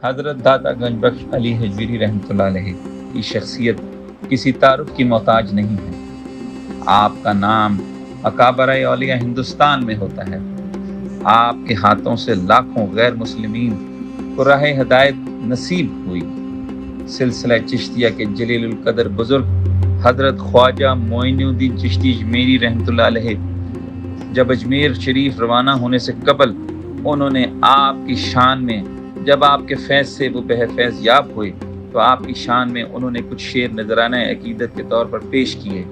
حضرت داتا گنج بخش علی حجویری رحمۃ اللہ علیہ کی شخصیت کسی تعارف کی محتاج نہیں ہے۔ آپ کا نام اکابر اولیاء ہندوستان میں ہوتا ہے۔ آپ کے ہاتھوں سے لاکھوں غیر مسلمین کو راہ ہدایت نصیب ہوئی۔ سلسلہ چشتیہ کے جلیل القدر بزرگ حضرت خواجہ معین الدین چشتی اجمیری رحمۃ اللہ علیہ جب اجمیر شریف روانہ ہونے سے قبل انہوں نے آپ کی شان میں، جب آپ کے فیض سے وہ بہ فیض یاب ہوئے تو آپ کی شان میں انہوں نے کچھ شعر نذرانہ عقیدت کے طور پر پیش کیے۔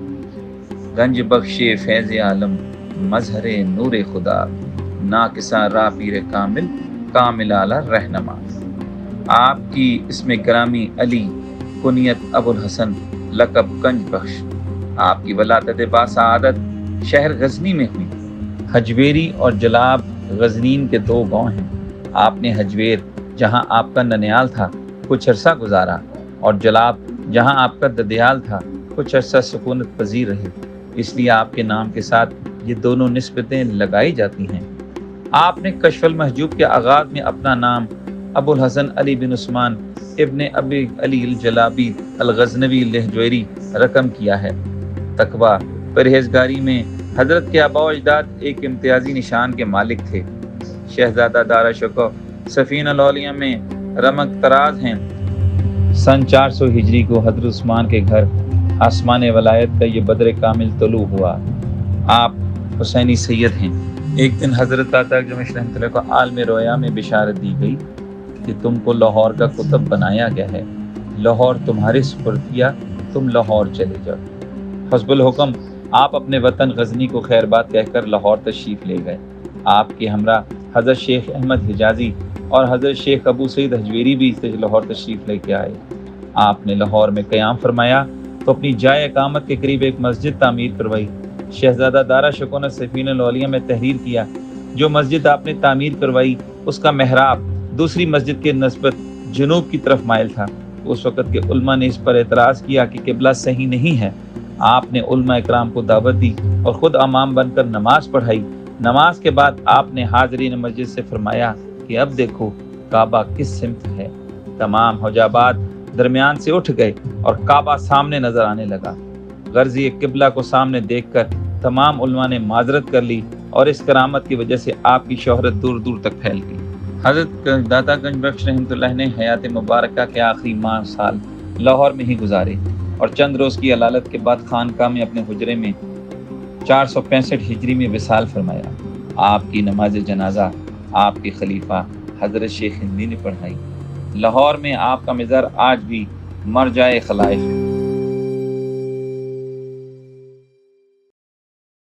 گنج بخش فیض عالم مظہر نور خدا، ناقصہ را پیر کامل کامل اعلیٰ رہنما۔ آپ کی اسم گرامی علی، کنیت ابو الحسن، لقب گنج بخش۔ آپ کی ولادت باسعادت شہر غزنی میں ہوئی۔ حجویری اور جلاب غزنین کے دو گاؤں ہیں۔ آپ نے حجویر جہاں آپ کا ننیال تھا کچھ عرصہ گزارا، اور جلاب جہاں آپ کا ددیال تھا کچھ عرصہ سکونت پذیر رہے، اس لیے آپ کے نام کے ساتھ یہ دونوں نسبتیں لگائی جاتی ہیں۔ آپ نے کشف المحجوب کے آغاز میں اپنا نام ابو الحسن علی بن عثمان ابن ابی علی الجلابی الغزنوی لہجویری رقم کیا ہے۔ تقویٰ پرہیزگاری میں حضرت کے آباء و اجداد ایک امتیازی نشان کے مالک تھے۔ شہزادہ دارا شکوہ سفینہ الاولیاء میں رمق تراز ہیں۔ سن 400 ہجری کو حضرت عثمان کے گھر آسمان ولایت کا یہ بدر کامل طلوع ہوا۔ آپ حسینی سید ہیں۔ ایک دن حضرت داتا گنج رحمۃ اللہ کو عالم رویا میں بشارت دی گئی کہ تم کو لاہور کا قطب بنایا گیا ہے، لاہور تمہارے سپرد کیا، تم لاہور چلے جاؤ۔ حسب الحکم آپ اپنے وطن غزنی کو خیر بات کہہ کر لاہور تشریف لے گئے۔ آپ کے ہمراہ حضرت شیخ احمد حجازی اور حضرت شیخ ابو سعید حجویری بھی لاہور تشریف لے کے آئے۔ آپ نے لاہور میں قیام فرمایا تو اپنی جائے اقامت کے قریب ایک مسجد تعمیر کروائی۔ شہزادہ دارا شکوہ نے سفینہ الاولیاء میں تحریر کیا، جو مسجد آپ نے تعمیر کروائی اس کا محراب دوسری مسجد کے نسبت جنوب کی طرف مائل تھا۔ اس وقت کے علماء نے اس پر اعتراض کیا کہ قبلہ صحیح نہیں ہے۔ آپ نے علماء اکرام کو دعوت دی اور خود امام بن کر نماز پڑھائی۔ نماز کے بعد آپ نے حاضرین مسجد سے فرمایا کہ اب دیکھو کعبہ کس سمت ہے۔ تمام حجابات درمیان سے اٹھ گئے اور کعبہ سامنے نظر آنے لگا۔ غرضی قبلہ کو سامنے دیکھ کر تمام علماء نے معذرت کر لی اور اس کرامت کی وجہ سے آپ کی شہرت دور دور تک پھیل گئی۔ حضرت داتا گنج بخش رحمۃ اللہ نے حیات مبارکہ کے آخری ماہ سال لاہور میں ہی گزارے اور چند روز کی علالت کے بعد خانقاہ میں اپنے حجرے میں 465 ہجری میں وصال فرمایا۔ آپ کی نماز جنازہ آپ کے خلیفہ حضرت شیخ ہندی نے پڑھائی۔ لاہور میں آپ کا مزار آج بھی مرجع خلائق ہے۔